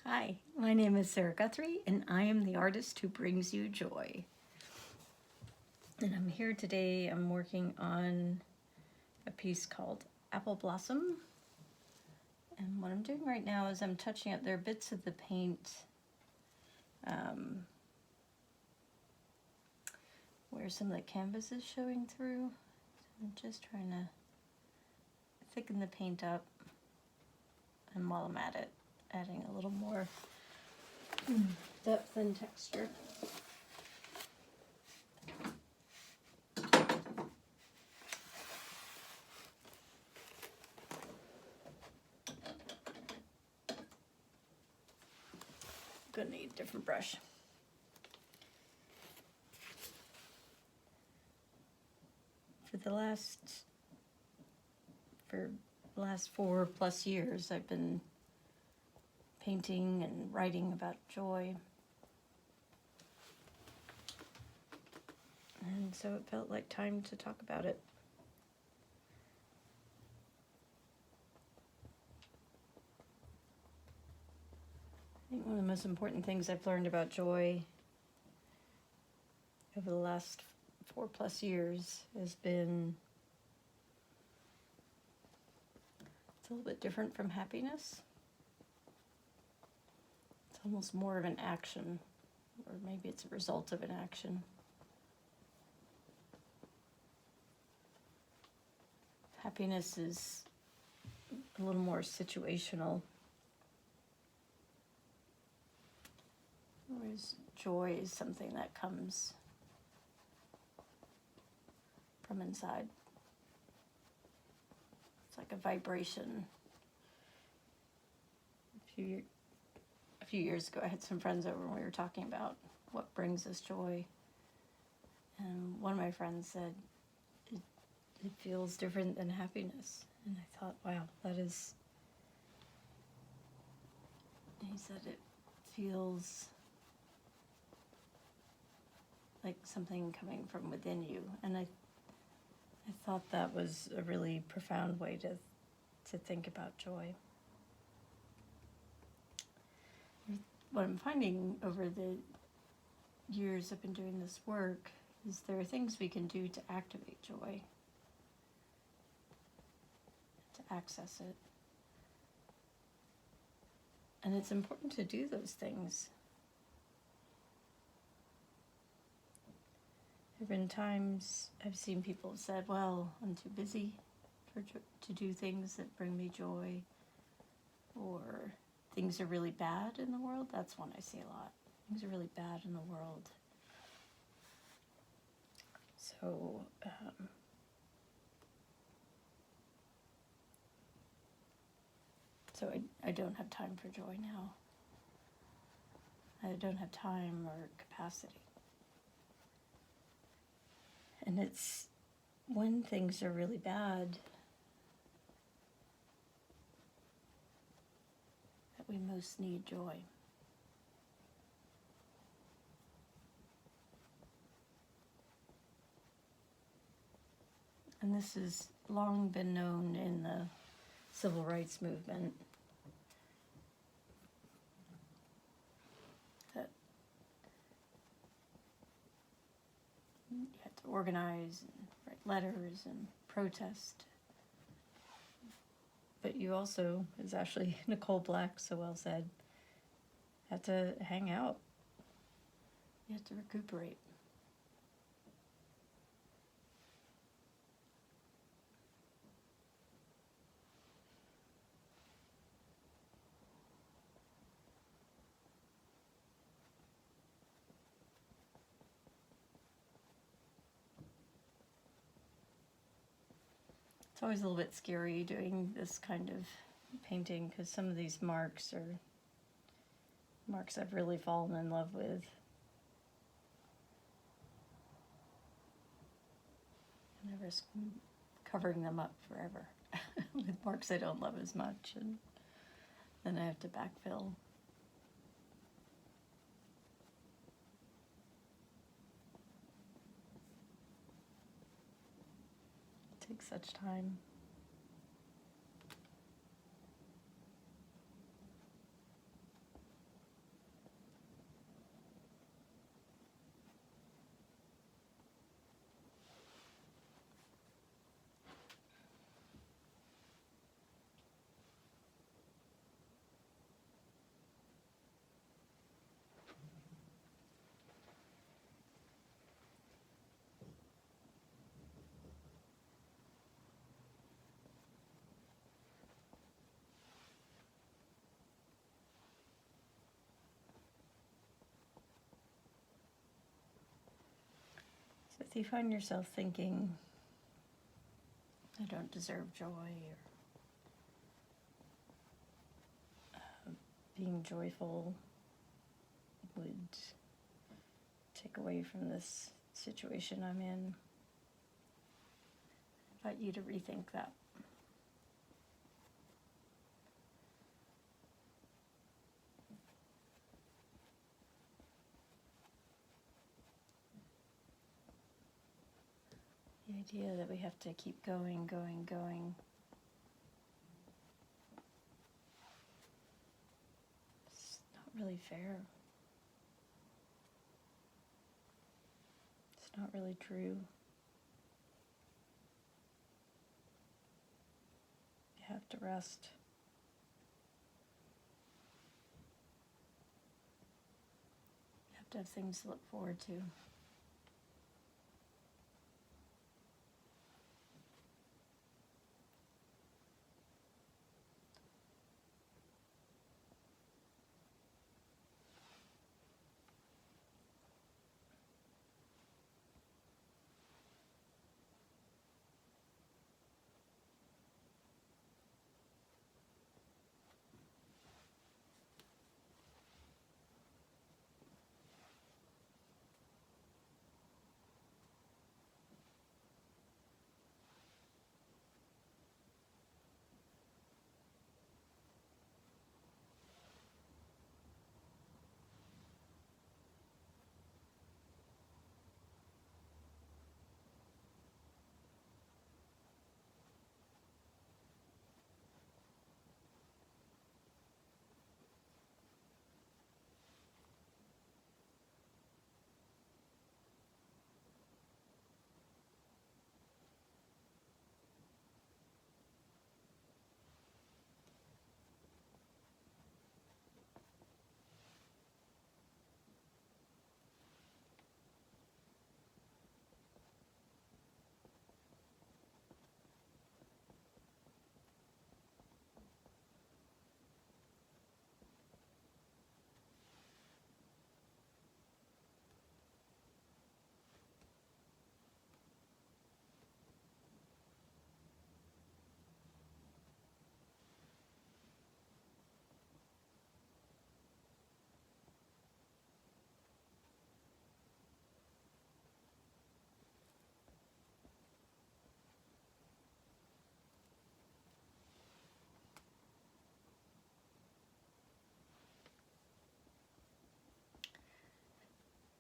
Hi, my name is Sarah Guthrie, and I am the artist who brings you joy. And I'm here today. I'm working on a piece called Apple Blossom. And what I'm doing right now is I'm touching up. There are bits of the paint where some of the canvas is showing through. I'm just trying to thicken the paint up. And while I'm at it, adding a little more depth and texture. Gonna need a different brush. For the last 4+ years, I've been painting and writing about joy. And so it felt like time to talk about it. I think one of the most important things I've learned about joy over the last 4+ years has been it's a little bit different from happiness. It's almost more of an action, or maybe it's a result of an action. Happiness is a little more situational, whereas joy is something that comes from inside. It's like a vibration. A few years ago, I had some friends over and we were talking about what brings us joy. And one of my friends said, it feels different than happiness. And I thought, wow, that is... And he said it feels like something coming from within you. And I thought that was a really profound way to think about joy. What I'm finding over the years I've been doing this work is there are things we can do to activate joy, to access it. And it's important to do those things. There have been times I've seen people have said, well, I'm too busy to do things that bring me joy, or things are really bad in the world. That's one I see a lot. Things are really bad in the world. So I don't have time for joy now. I don't have time or capacity. And it's when things are really bad that we most need joy. And this has long been known in the civil rights movement, that you have to organize and write letters and protest. But you also, as Ashley Nicole Black so well said, have to hang out. You have to recuperate. It's always a little bit scary doing this kind of painting because some of these marks are marks I've really fallen in love with. And I risk covering them up forever with marks I don't love as much, and then I have to backfill. It takes such time. If you find yourself thinking, I don't deserve joy, or being joyful would take away from this situation I'm in, I invite you to rethink that. The idea that we have to keep going, going. It's not really fair. It's not really true. You have to rest. You have to have things to look forward to.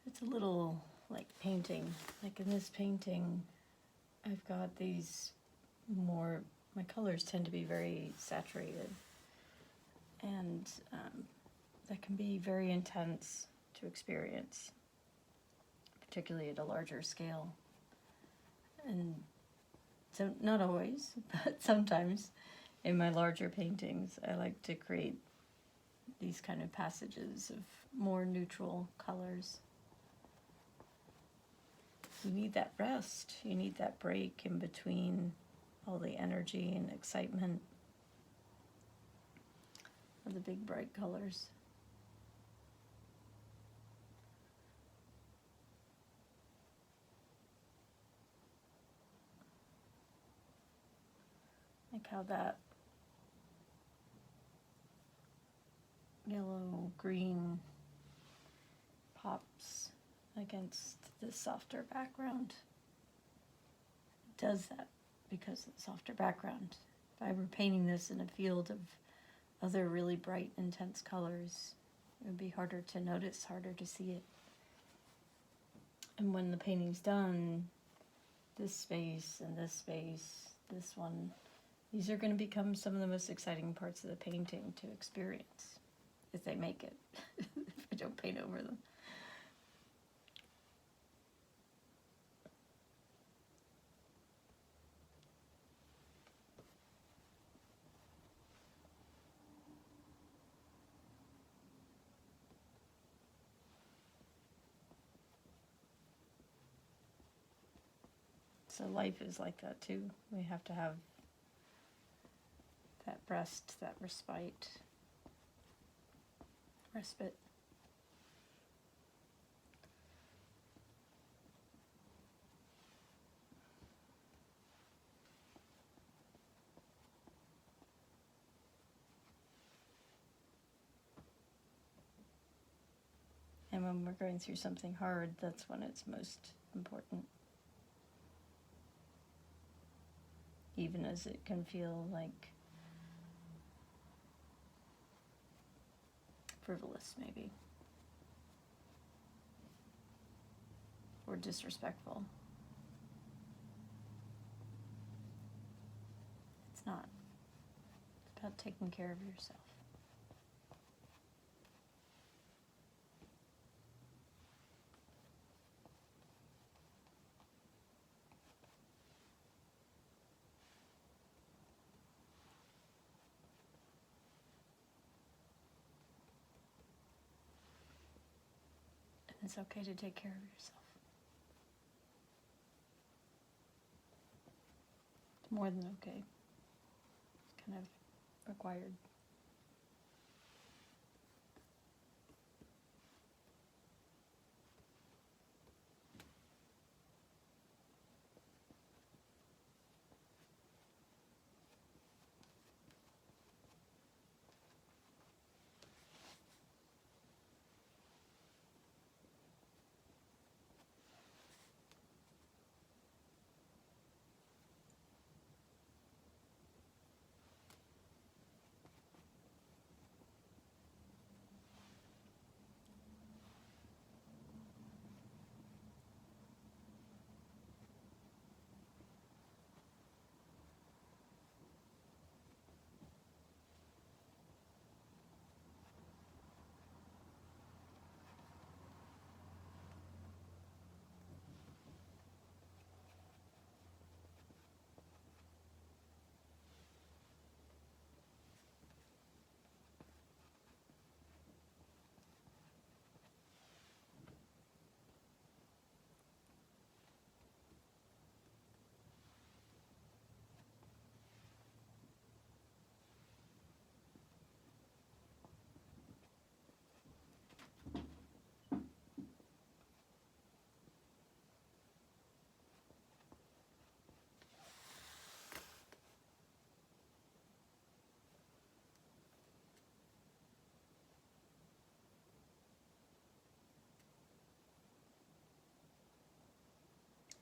It's a little like painting. Like in this painting, I've got these more, my colors tend to be very saturated. And that can be very intense to experience, particularly at a larger scale. And so, not always, but sometimes in my larger paintings, I like to create these kind of passages of more neutral colors. You need that rest. You need that break in between all the energy and excitement of the big bright colors. Like how that yellow green pops against the softer background. It does that because of the softer background. If I were painting this in a field of other really bright, intense colors, it would be harder to notice, harder to see it. And when the painting's done, this space and this space, this one, these are going to become some of the most exciting parts of the painting to experience, if they make it, if I don't paint over them. So life is like that too. We have to have that rest, that respite. Respite. when we're going through something hard, that's when it's most important. Even as it can feel like frivolous, maybe, or disrespectful. It's not. It's about taking care of yourself. And it's okay to take care of yourself. It's more than okay. It's kind of required.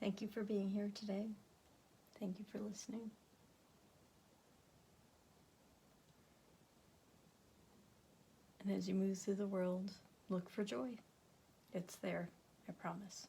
Thank you for being here today. Thank you for listening. And as you move through the world, look for joy. It's there, I promise.